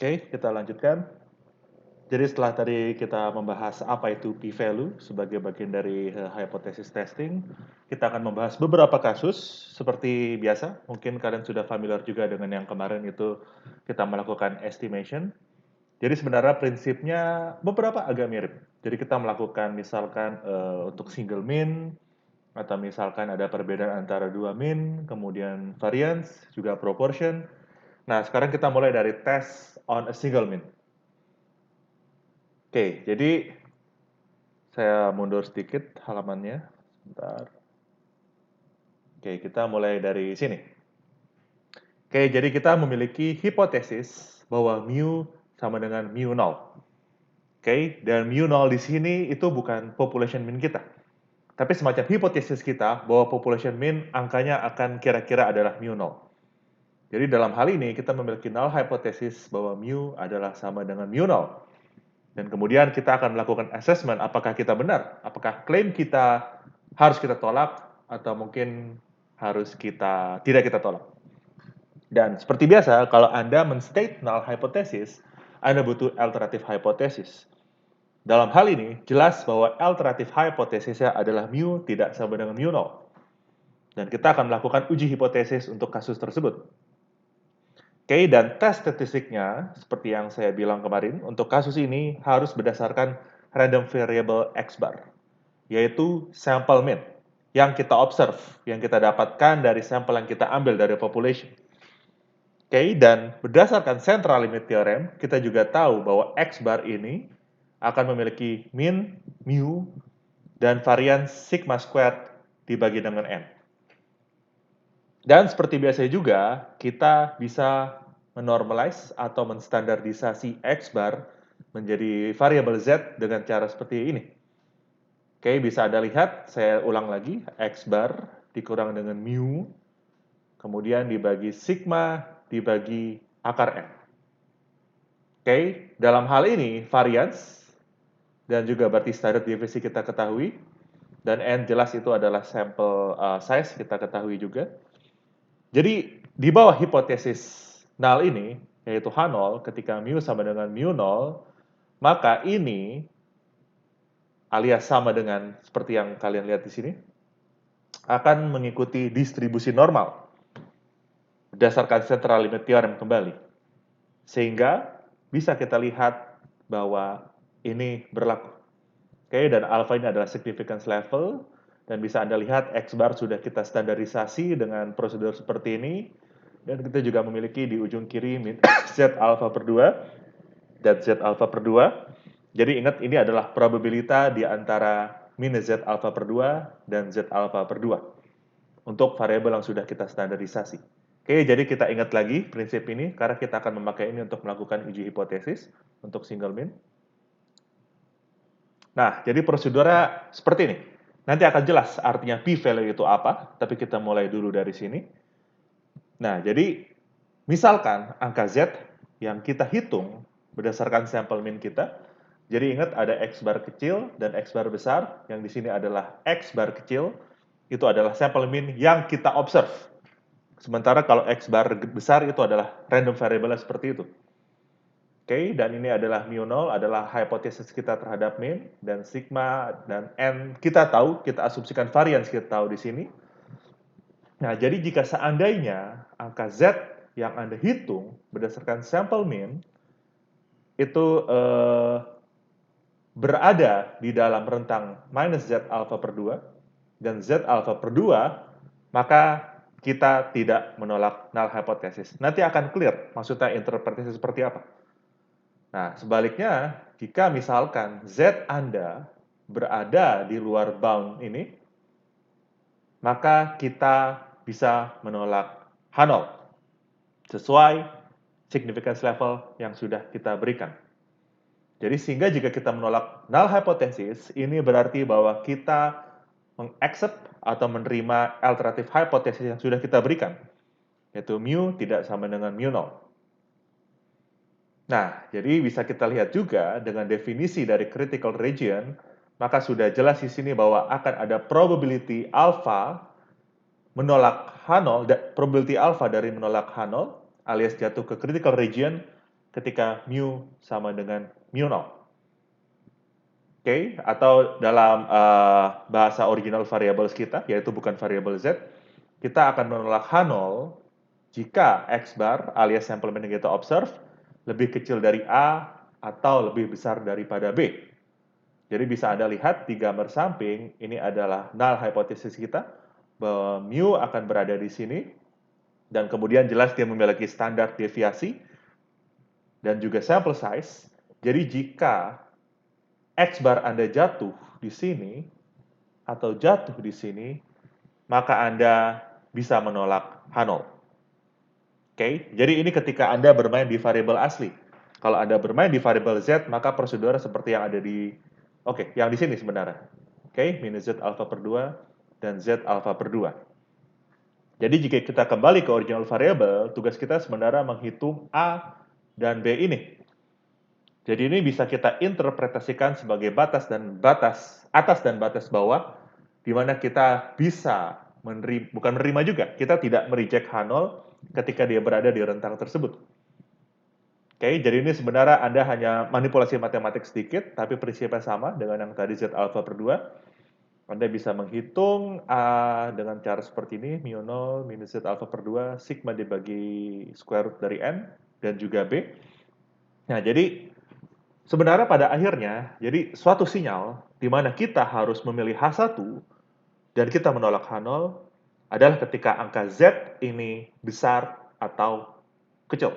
Oke, kita lanjutkan. Jadi setelah tadi kita membahas apa itu p-value sebagai bagian dari hypothesis testing, kita akan membahas beberapa kasus seperti biasa. Mungkin kalian sudah familiar juga dengan yang kemarin itu kita melakukan estimation. Jadi sebenarnya prinsipnya beberapa agak mirip. Jadi kita melakukan misalkan untuk single mean, atau misalkan ada perbedaan antara dua mean, kemudian variance, juga proportion. Nah, sekarang kita mulai dari test on a single mean. Oke, jadi saya mundur sedikit halamannya. Sebentar. Oke, kita mulai dari sini. Oke, jadi kita memiliki hipotesis bahwa mu sama dengan mu 0. Oke, dan mu 0 di sini itu bukan population mean kita. Tapi semacam hipotesis kita bahwa population mean angkanya akan kira-kira adalah mu 0. Jadi dalam hal ini kita memiliki null hypothesis bahwa mu adalah sama dengan mu 0. Dan kemudian kita akan melakukan assessment apakah kita benar, apakah klaim kita harus kita tolak atau mungkin harus tidak kita tolak. Dan seperti biasa, kalau Anda menstate null hypothesis, Anda butuh alternative hypothesis. Dalam hal ini, jelas bahwa alternative hypothesisnya adalah mu tidak sama dengan mu 0. Dan kita akan melakukan uji hipotesis untuk kasus tersebut. Oke, dan tes statistiknya, seperti yang saya bilang kemarin, untuk kasus ini harus berdasarkan random variable X bar, yaitu sample mean, yang kita observe, yang kita dapatkan dari sampel yang kita ambil dari population. Oke, dan berdasarkan central limit theorem, kita juga tahu bahwa X bar ini akan memiliki mean, mu, dan variance sigma squared dibagi dengan N. Dan seperti biasa juga, kita bisa menormalize atau menstandardisasi X bar menjadi variabel Z dengan cara seperti ini. Oke, bisa Anda lihat, saya ulang lagi, X bar dikurang dengan mu, kemudian dibagi sigma, dibagi akar N. Oke, dalam hal ini, variance, dan juga berarti standard deviasi kita ketahui, dan N jelas itu adalah sample size kita ketahui juga. Jadi di bawah hipotesis null ini, yaitu H0, ketika mu sama dengan mu 0, maka ini alias sama dengan seperti yang kalian lihat di sini, akan mengikuti distribusi normal berdasarkan central limit theorem kembali. Sehingga bisa kita lihat bahwa ini berlaku. Oke, dan alpha ini adalah significance level, dan bisa Anda lihat X bar sudah kita standarisasi dengan prosedur seperti ini, dan kita juga memiliki di ujung kiri Z alpha per 2 dan Z alpha per 2. Jadi ingat ini adalah probabilitas di antara min Z alpha per 2 dan Z alpha per 2 untuk variabel yang sudah kita standarisasi. Oke, jadi kita ingat lagi prinsip ini karena kita akan memakai ini untuk melakukan uji hipotesis untuk single mean. Nah, jadi prosedurnya seperti ini. Nanti akan jelas artinya p-value itu apa, tapi kita mulai dulu dari sini. Nah, jadi misalkan angka Z yang kita hitung berdasarkan sampel mean kita, jadi ingat ada X bar kecil dan X bar besar, yang di sini adalah X bar kecil, itu adalah sampel mean yang kita observe. Sementara kalau X bar besar itu adalah random variable seperti itu. Oke, dan ini adalah mu 0, adalah hipotesis kita terhadap mean, dan sigma dan N kita tahu, kita asumsikan variance kita tahu di sini. Nah, jadi jika seandainya angka Z yang Anda hitung berdasarkan sampel mean itu berada di dalam rentang minus Z alpha per 2 dan Z alpha per 2, maka kita tidak menolak null hypothesis. Nanti akan clear maksudnya interpretasi seperti apa. Nah, sebaliknya, jika misalkan Z Anda berada di luar bound ini, maka kita bisa menolak H0 sesuai significance level yang sudah kita berikan. Jadi sehingga jika kita menolak null hypothesis, ini berarti bahwa kita mengaccept atau menerima alternatif hypothesis yang sudah kita berikan, yaitu mu tidak sama dengan mu 0. Nah, jadi bisa kita lihat juga dengan definisi dari critical region, maka sudah jelas di sini bahwa akan ada probability alpha menolak H0, probability alpha dari menolak H0 alias jatuh ke critical region ketika mu sama dengan mu 0. Oke, atau dalam bahasa original variables kita, yaitu bukan variabel z, kita akan menolak H0 jika X bar alias samplement yang kita observe lebih kecil dari A atau lebih besar daripada B. Jadi bisa Anda lihat di gambar samping, ini adalah null hypothesis kita, bahwa mu akan berada di sini, dan kemudian jelas dia memiliki standar deviasi, dan juga sample size. Jadi jika X bar Anda jatuh di sini, atau jatuh di sini, maka Anda bisa menolak H0. Oke, jadi ini ketika Anda bermain di variabel asli. Kalau Anda bermain di variabel Z, maka prosedur seperti yang ada di, yang di sini sebenarnya. Oke, minus Z alpha per 2 dan Z alpha per 2. Jadi jika kita kembali ke original variable, tugas kita sebenarnya menghitung A dan B ini. Jadi ini bisa kita interpretasikan sebagai batas atas dan batas bawah, di mana kita bisa bukan menerima juga, kita tidak mereject H0 ketika dia berada di rentang tersebut. Oke, jadi ini sebenarnya Anda hanya manipulasi matematik sedikit, tapi prinsipnya sama dengan yang tadi Z alpha per 2. Anda bisa menghitung A dengan cara seperti ini, mu 0 minus Z alpha per 2, sigma dibagi square root dari N, dan juga B. Nah, jadi sebenarnya pada akhirnya, jadi suatu sinyal di mana kita harus memilih H1 dan kita menolak H0 adalah ketika angka Z ini besar atau kecil.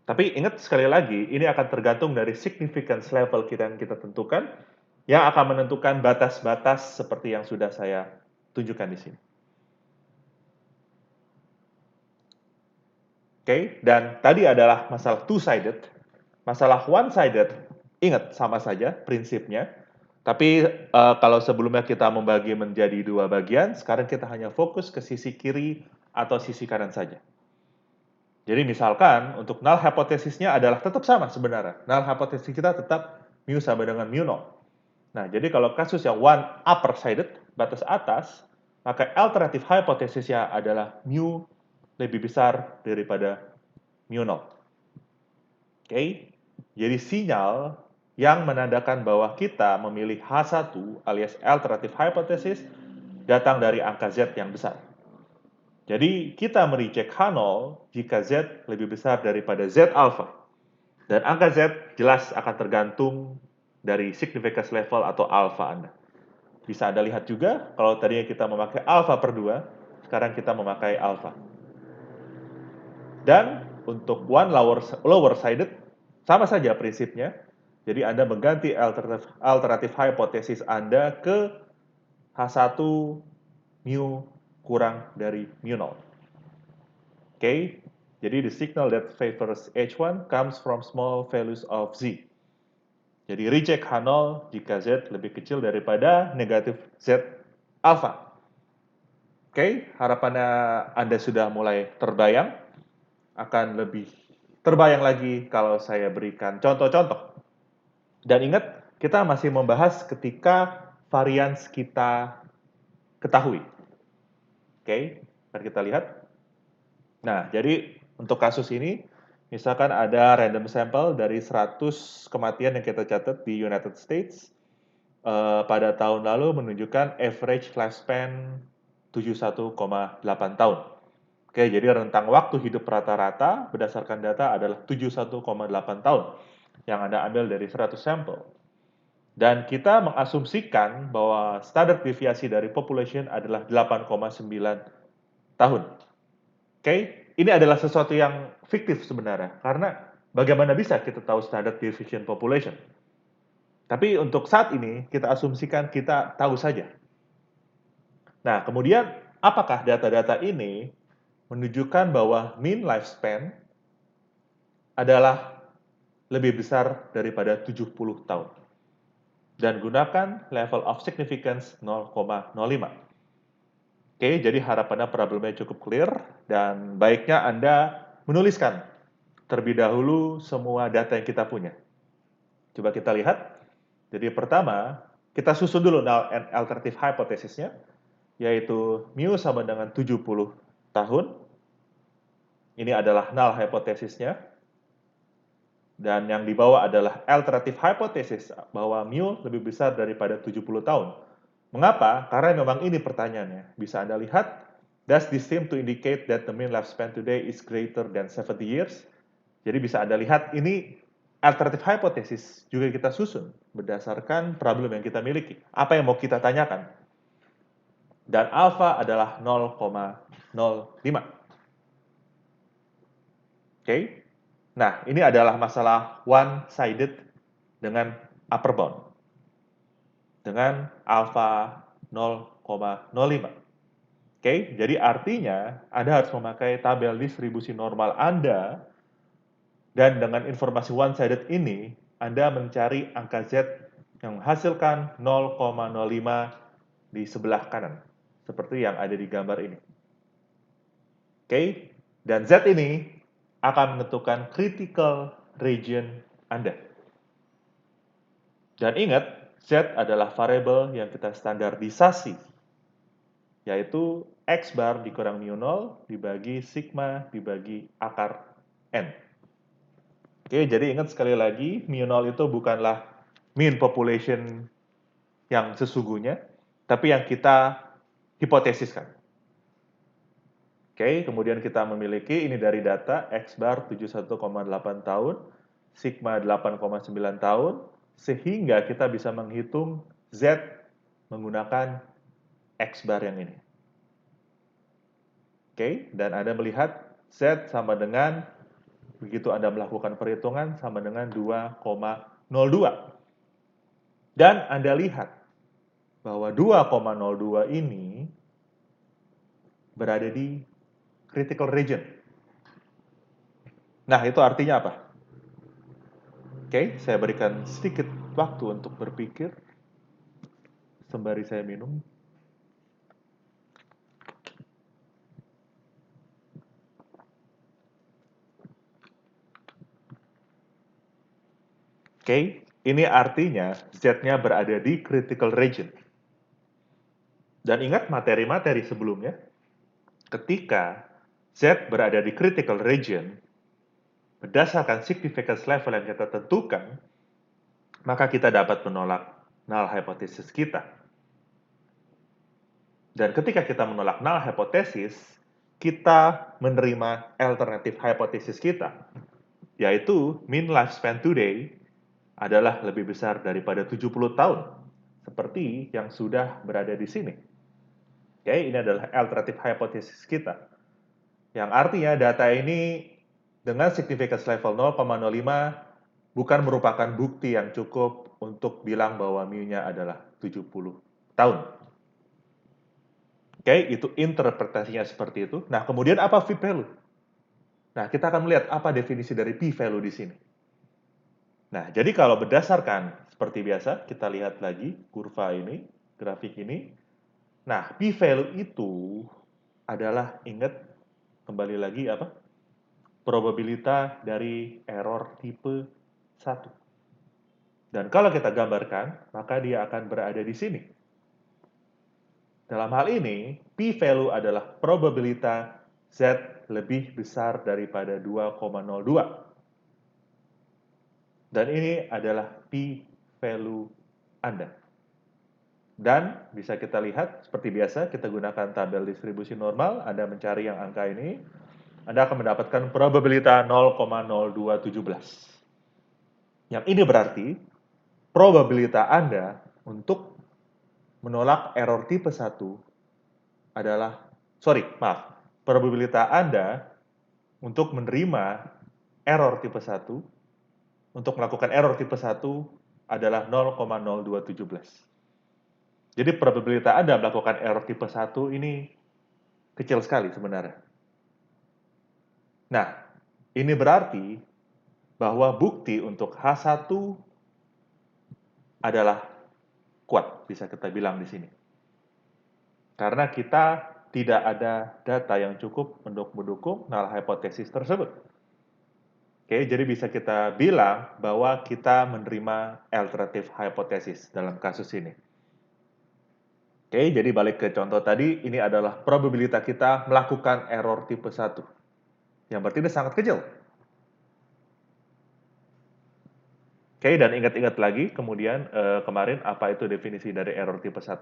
Tapi ingat sekali lagi, ini akan tergantung dari significance level kita yang kita tentukan, yang akan menentukan batas-batas seperti yang sudah saya tunjukkan di sini. Oke, dan tadi adalah masalah two-sided. Masalah one-sided, ingat sama saja prinsipnya. Tapi kalau sebelumnya kita membagi menjadi dua bagian, sekarang kita hanya fokus ke sisi kiri atau sisi kanan saja. Jadi misalkan untuk null hipotesisnya adalah tetap sama sebenarnya. Null hipotesis kita tetap mu sama dengan mu 0. Nah, jadi kalau kasus yang one upper sided, batas atas, maka alternative hipotesisnya adalah mu lebih besar daripada mu 0. Oke? Jadi sinyal yang menandakan bahwa kita memilih H1 alias alternative hypothesis datang dari angka Z yang besar. Jadi kita mereject H0 jika Z lebih besar daripada Z alpha. Dan angka Z jelas akan tergantung dari significance level atau alpha Anda. Bisa Anda lihat juga, kalau tadinya kita memakai alpha per 2, sekarang kita memakai alpha. Dan untuk one lower sided, sama saja prinsipnya. Jadi Anda mengganti alternatif hipotesis Anda ke H1 mu kurang dari mu 0. Oke, jadi the signal that favors H1 comes from small values of Z. Jadi reject H0 jika Z lebih kecil daripada negatif Z alpha. Oke, harapannya Anda sudah mulai terbayang. Akan lebih terbayang lagi kalau saya berikan contoh-contoh. Dan ingat, kita masih membahas ketika varians kita ketahui. Oke, mari kita lihat. Nah, jadi untuk kasus ini, misalkan ada random sample dari 100 kematian yang kita catat di United States, pada tahun lalu menunjukkan average lifespan 71,8 tahun. Oke, jadi rentang waktu hidup rata-rata berdasarkan data adalah 71,8 tahun yang Anda ambil dari 100 sampel. Dan kita mengasumsikan bahwa standar deviasi dari population adalah 8,9 tahun. Oke, ini adalah sesuatu yang fiktif sebenarnya, karena bagaimana bisa kita tahu standard deviation population? Tapi untuk saat ini, kita asumsikan kita tahu saja. Nah, kemudian apakah data-data ini menunjukkan bahwa mean lifespan adalah lebih besar daripada 70 tahun. Dan gunakan level of significance 0,05. Oke, jadi harapannya problemnya cukup clear, dan baiknya Anda menuliskan terlebih dahulu semua data yang kita punya. Coba kita lihat. Jadi pertama, kita susun dulu null and alternative hypothesisnya, yaitu mu sama dengan 70 tahun. Ini adalah null hypothesisnya. Dan yang di bawah adalah alternative hypothesis bahwa mu lebih besar daripada 70 tahun. Mengapa? Karena memang ini pertanyaannya. Bisa Anda lihat, does this seem to indicate that the mean lifespan today is greater than 70 years? Jadi bisa Anda lihat ini alternative hypothesis juga kita susun berdasarkan problem yang kita miliki. Apa yang mau kita tanyakan? Dan alpha adalah 0,05. Oke? Nah, ini adalah masalah one-sided dengan upper bound. Dengan alpha 0,05. Oke, jadi artinya Anda harus memakai tabel distribusi normal Anda, dan dengan informasi one-sided ini, Anda mencari angka Z yang menghasilkan 0,05 di sebelah kanan, seperti yang ada di gambar ini. Oke, dan Z ini akan menentukan critical region Anda. Dan ingat, Z adalah variabel yang kita standarisasi, yaitu X bar dikurang mu 0 dibagi sigma dibagi akar N. Oke, jadi ingat sekali lagi, mu 0 itu bukanlah mean population yang sesungguhnya, tapi yang kita hipotesiskan. Oke, kemudian kita memiliki ini dari data X bar 71,8 tahun, sigma 8,9 tahun, sehingga kita bisa menghitung Z menggunakan X bar yang ini. Oke, dan Anda melihat Z sama dengan, begitu Anda melakukan perhitungan, sama dengan 2,02. Dan Anda lihat bahwa 2,02 ini berada di critical region. Nah, itu artinya apa? Oke, saya berikan sedikit waktu untuk berpikir sembari saya minum. Oke, ini artinya Z-nya berada di critical region. Dan ingat materi-materi sebelumnya, ketika Z berada di critical region, berdasarkan significance level yang kita tentukan, maka kita dapat menolak null hypothesis kita. Dan ketika kita menolak null hypothesis, kita menerima alternative hypothesis kita, yaitu mean lifespan today adalah lebih besar daripada 70 tahun, seperti yang sudah berada di sini. Oke, ini adalah alternative hypothesis kita. Yang artinya data ini dengan significance level 0,05 bukan merupakan bukti yang cukup untuk bilang bahwa mu-nya adalah 70 tahun. Oke, itu interpretasinya seperti itu. Nah, kemudian apa p-value? Nah, kita akan melihat apa definisi dari p-value di sini. Nah, jadi kalau berdasarkan seperti biasa, kita lihat lagi kurva ini, grafik ini. Nah, p-value itu adalah, ingat, kembali lagi apa? Probabilitas dari error tipe 1. Dan kalau kita gambarkan, maka dia akan berada di sini. Dalam hal ini, p-value adalah probabilitas Z lebih besar daripada 2,02. Dan ini adalah p-value Anda. Dan bisa kita lihat, seperti biasa, kita gunakan tabel distribusi normal, Anda mencari yang angka ini, Anda akan mendapatkan probabilitas 0,0217. Yang ini berarti, probabilitas Anda untuk menolak error tipe 1 adalah, probabilitas Anda untuk menerima error tipe 1, untuk melakukan error tipe 1 adalah 0,0217. Jadi probabilitas Anda melakukan error tipe 1 ini kecil sekali sebenarnya. Nah, ini berarti bahwa bukti untuk H1 adalah kuat, bisa kita bilang di sini. Karena kita tidak ada data yang cukup untuk mendukung null hypothesis tersebut. Oke, jadi bisa kita bilang bahwa kita menerima alternative hypothesis dalam kasus ini. Oke, jadi balik ke contoh tadi, ini adalah probabilitas kita melakukan error tipe 1. Yang berarti ini sangat kecil. Oke, dan ingat-ingat lagi kemudian kemarin apa itu definisi dari error tipe 1.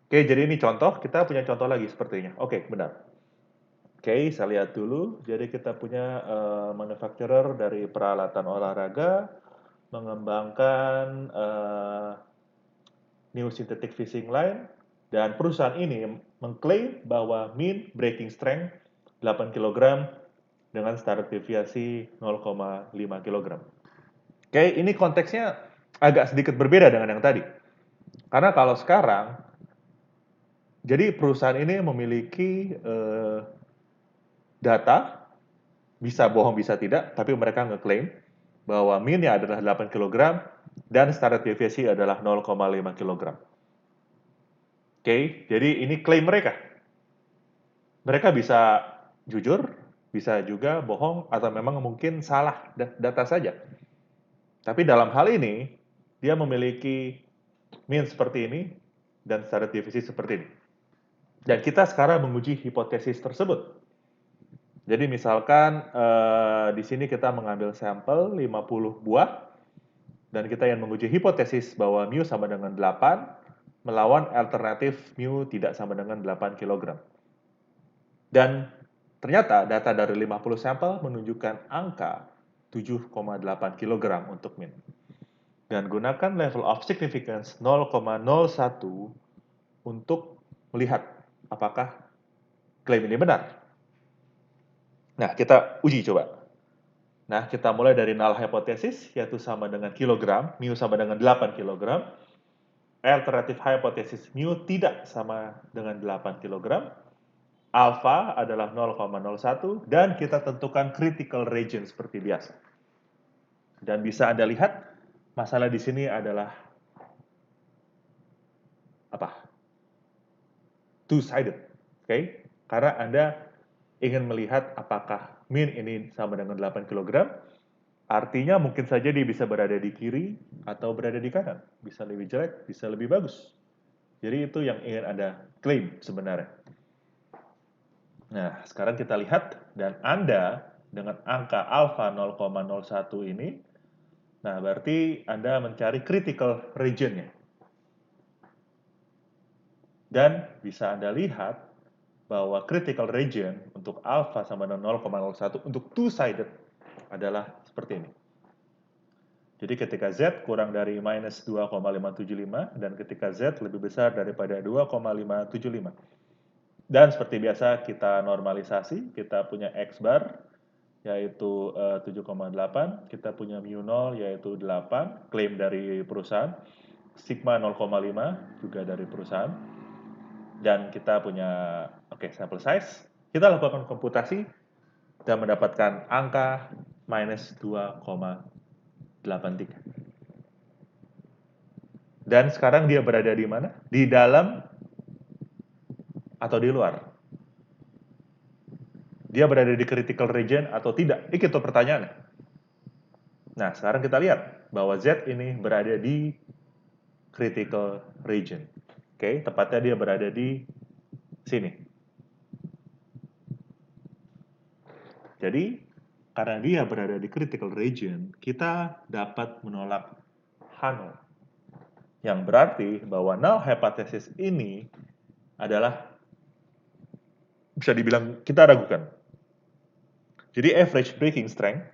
Oke, jadi ini contoh, kita punya contoh lagi sepertinya. Oke, benar. Oke, saya lihat dulu. Jadi kita punya manufacturer dari peralatan olahraga mengembangkan new synthetic fishing line, dan perusahaan ini mengklaim bahwa mean breaking strength 8 kg dengan standar deviasi 0,5 kg. Oke, ini konteksnya agak sedikit berbeda dengan yang tadi. Karena kalau sekarang, jadi perusahaan ini memiliki data, bisa bohong bisa tidak, tapi mereka ngeklaim bahwa mean-nya adalah 8 kg dan standar deviasi adalah 0,5 kg. Oke, jadi ini klaim mereka. Mereka bisa jujur, bisa juga bohong, atau memang mungkin salah data saja. Tapi dalam hal ini, dia memiliki mean seperti ini dan standar deviasi seperti ini. Dan kita sekarang menguji hipotesis tersebut. Jadi misalkan di sini kita mengambil sampel 50 buah, dan kita yang menguji hipotesis bahwa mu sama dengan 8, melawan alternatif mu tidak sama dengan 8 kg. Dan ternyata data dari 50 sampel menunjukkan angka 7,8 kg untuk min. Dan gunakan level of significance 0,01 untuk melihat apakah klaim ini benar. Nah, kita uji coba. Nah, kita mulai dari null hypothesis, yaitu sama dengan kilogram, mu sama dengan 8 kg. Alternative hypothesis, mu tidak sama dengan 8 kg. Alpha adalah 0,01, dan kita tentukan critical region seperti biasa. Dan bisa Anda lihat, masalah di sini adalah apa? Two-sided, oke? Karena Anda ingin melihat apakah min ini sama dengan 8 kg, artinya mungkin saja dia bisa berada di kiri atau berada di kanan. Bisa lebih jelek, bisa lebih bagus. Jadi itu yang ingin Anda klaim sebenarnya. Nah, sekarang kita lihat, dan Anda dengan angka alpha 0,01 ini, nah berarti Anda mencari critical region-nya. Dan bisa Anda lihat bahwa critical region untuk alpha sama dengan 0,01 untuk two-sided adalah seperti ini. Jadi ketika Z kurang dari minus 2,575 dan ketika Z lebih besar daripada 2,575. Dan seperti biasa kita normalisasi, kita punya X bar yaitu 7,8, kita punya mu 0 yaitu 8, klaim dari perusahaan, sigma 0,5 juga dari perusahaan, dan kita punya sample size. Kita lakukan komputasi dan mendapatkan angka minus 2,83. Dan sekarang dia berada di mana? Di dalam atau di luar? Dia berada di critical region atau tidak? Itu pertanyaannya. Nah, sekarang kita lihat bahwa Z ini berada di critical region. Oke, tepatnya dia berada di sini. Jadi, karena dia berada di critical region, kita dapat menolak H0. Yang berarti bahwa null hypothesis ini adalah bisa dibilang kita ragukan. Jadi average breaking strength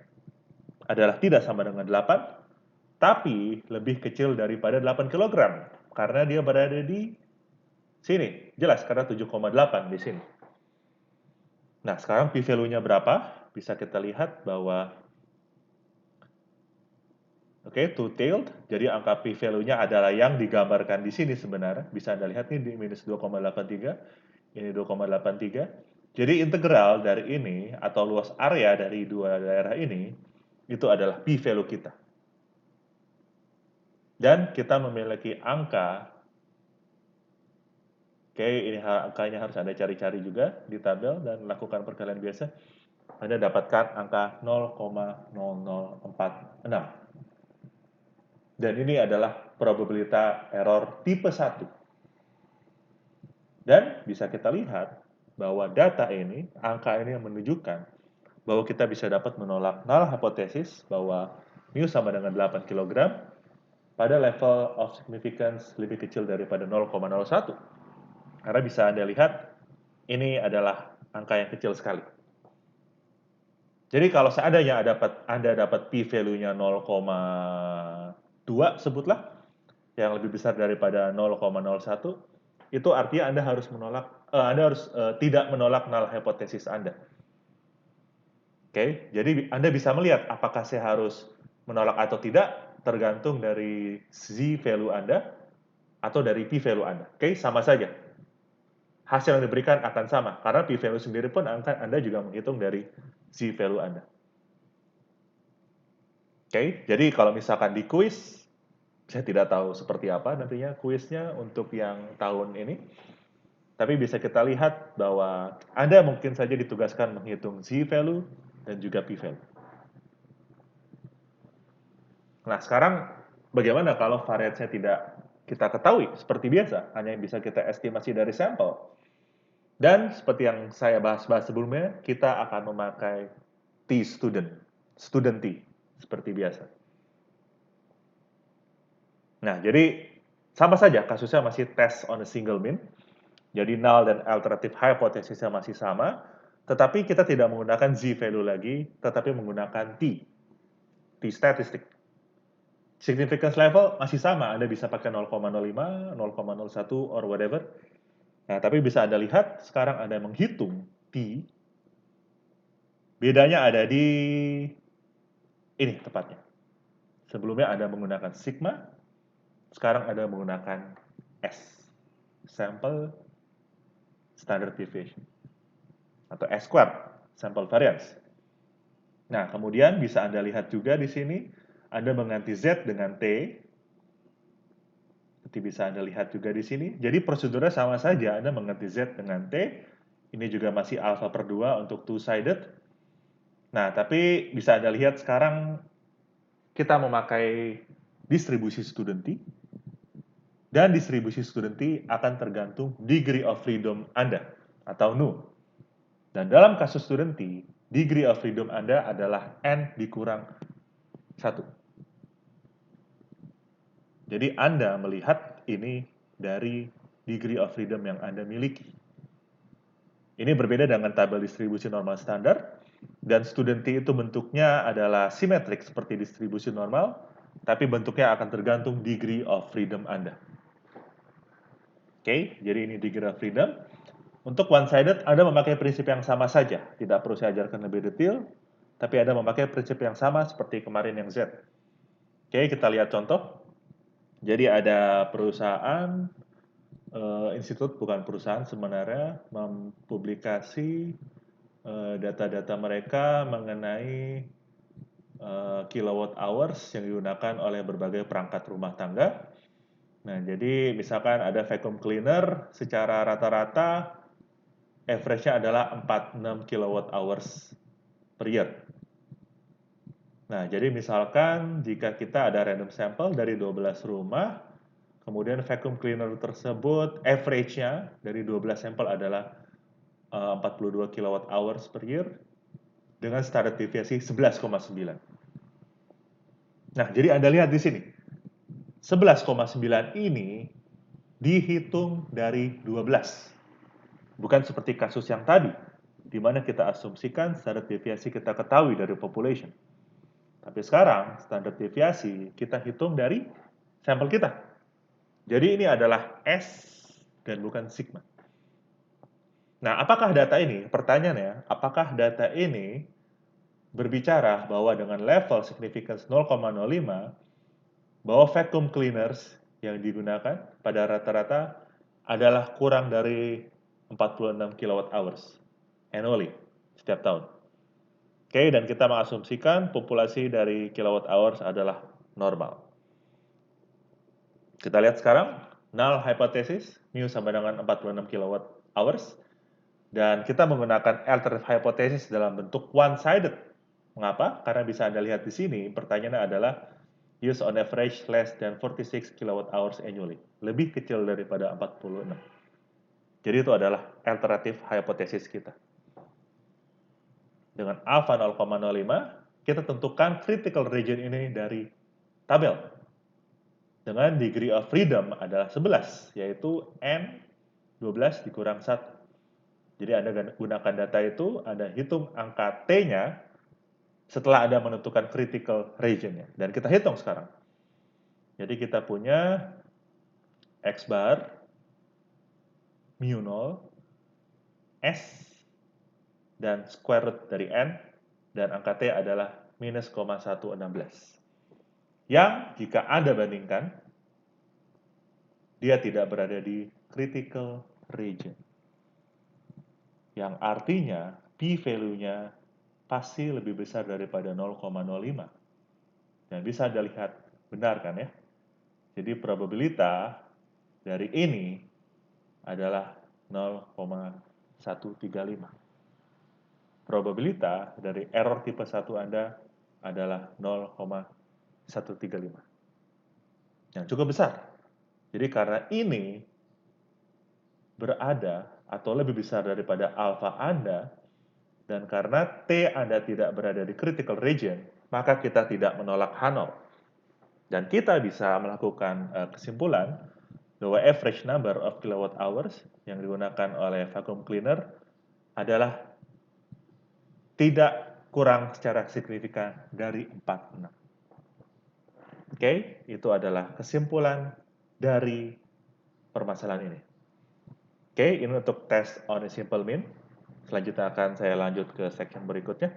adalah tidak sama dengan 8, tapi lebih kecil daripada 8 kg. Karena dia berada di sini. Jelas, karena 7,8 di sini. Nah, sekarang p-value-nya berapa? Bisa kita lihat bahwa two-tailed. Jadi angka p-value-nya adalah yang digambarkan di sini sebenarnya. Bisa Anda lihat nih di minus 2,83. Ini 2,83. Jadi integral dari ini atau luas area dari dua daerah ini itu adalah p-value kita. Dan kita memiliki angka, ini angkanya harus Anda cari-cari juga di tabel dan lakukan perkalian biasa. Anda dapatkan angka 0,0046. Dan ini adalah probabilitas error tipe 1. Dan bisa kita lihat bahwa data ini, angka ini yang menunjukkan bahwa kita bisa dapat menolak null hypothesis bahwa mu sama dengan 8 kg pada level of significance lebih kecil daripada 0,01. Karena bisa Anda lihat, ini adalah angka yang kecil sekali. Jadi kalau seandainya Anda dapat p-value-nya 0,2 sebutlah, yang lebih besar daripada 0,01, itu artinya Anda harus tidak menolak null hypothesis Anda. Oke, jadi Anda bisa melihat apakah saya harus menolak atau tidak, tergantung dari z value Anda atau dari p value Anda. Oke, sama saja. Hasil yang diberikan akan sama, karena p value sendiri pun Anda juga menghitung dari z value Anda. Oke, jadi kalau misalkan di kuis, saya tidak tahu seperti apa nantinya kuisnya untuk yang tahun ini. Tapi bisa kita lihat bahwa Anda mungkin saja ditugaskan menghitung z-value dan juga p-value. Nah, sekarang bagaimana kalau variansnya tidak kita ketahui seperti biasa, hanya yang bisa kita estimasi dari sampel. Dan seperti yang saya bahas-bahas sebelumnya, kita akan memakai t-student, student t, seperti biasa. Nah, jadi sama saja kasusnya masih test on a single mean. Jadi null dan alternative hypothesisnya masih sama, tetapi kita tidak menggunakan z-value lagi, tetapi menggunakan t statistik. Significance level masih sama, Anda bisa pakai 0,05, 0,01, or whatever. Nah, tapi bisa Anda lihat, sekarang Anda menghitung t, bedanya ada di ini tepatnya. Sebelumnya Anda menggunakan sigma, sekarang Anda menggunakan S, sample standard deviation, atau S squared, sample variance. Nah, kemudian bisa Anda lihat juga di sini, Anda mengganti Z dengan T. Seperti bisa Anda lihat juga di sini. Jadi prosedurnya sama saja, Anda mengganti Z dengan T. Ini juga masih alpha per 2 untuk two-sided. Nah, tapi bisa Anda lihat sekarang kita memakai distribusi student T. Dan distribusi student T akan tergantung degree of freedom Anda, atau nu. Dan dalam kasus student T, degree of freedom Anda adalah N dikurang 1. Jadi Anda melihat ini dari degree of freedom yang Anda miliki. Ini berbeda dengan tabel distribusi normal standar, dan student T itu bentuknya adalah simetrik seperti distribusi normal, tapi bentuknya akan tergantung degree of freedom Anda. Oke, jadi ini degree of freedom. Untuk one-sided, Anda memakai prinsip yang sama saja. Tidak perlu saya ajarkan lebih detail, tapi Anda memakai prinsip yang sama seperti kemarin yang Z. Oke, kita lihat contoh. Jadi ada perusahaan, institut bukan perusahaan sebenarnya, mempublikasi data-data mereka mengenai kilowatt hours yang digunakan oleh berbagai perangkat rumah tangga. Nah, jadi misalkan ada vacuum cleaner, secara rata-rata average-nya adalah 46 kilowatt hours per year. Nah, jadi misalkan jika kita ada random sample dari 12 rumah, kemudian vacuum cleaner tersebut average-nya dari 12 sampel adalah 42 kilowatt hours per year dengan standar deviasi 11,9. Nah, jadi Anda lihat di sini. 11,9 ini dihitung dari 12. Bukan seperti kasus yang tadi, di mana kita asumsikan standar deviasi kita ketahui dari population. Tapi sekarang, standar deviasi kita hitung dari sampel kita. Jadi ini adalah S dan bukan sigma. Nah, apakah data ini, pertanyaannya, apakah data ini berbicara bahwa dengan level significance 0,05, bahwa vacuum cleaners yang digunakan pada rata-rata adalah kurang dari 46 kilowatt hours annually, setiap tahun. Oke, dan kita mengasumsikan populasi dari kilowatt hours adalah normal. Kita lihat sekarang, null hypothesis, mu sama dengan 46 kilowatt hours, dan kita menggunakan alternative hypothesis dalam bentuk one-sided. Mengapa? Karena bisa Anda lihat di sini, pertanyaannya adalah use on average less than 46 kilowatt hours annually. Lebih kecil daripada 46. Jadi itu adalah alternative hypothesis kita. Dengan alpha 0,05, kita tentukan critical region ini dari tabel. Dengan degree of freedom adalah 11, yaitu N 12 dikurang 1. Jadi Anda gunakan data itu, Anda hitung angka T-nya setelah Anda menentukan critical region-nya. Dan kita hitung sekarang. Jadi kita punya X bar, mu 0, S, dan square root dari N, dan angka T adalah minus 0,116. Yang jika Anda bandingkan, dia tidak berada di critical region. Yang artinya p-value-nya pasti lebih besar daripada 0,05. Dan bisa Anda lihat, benar kan ya? Jadi probabilitas dari ini adalah 0,135. Probabilitas dari error tipe 1 Anda adalah 0,135. Yang cukup besar. Jadi karena ini berada atau lebih besar daripada alfa Anda, dan karena T Anda tidak berada di critical region, maka kita tidak menolak H0. Dan kita bisa melakukan kesimpulan bahwa average number of kilowatt hours yang digunakan oleh vacuum cleaner adalah tidak kurang secara signifikan dari 46. Oke, itu adalah kesimpulan dari permasalahan ini. Oke, ini untuk tes on a simple mean. Selanjutnya akan saya lanjut ke section berikutnya.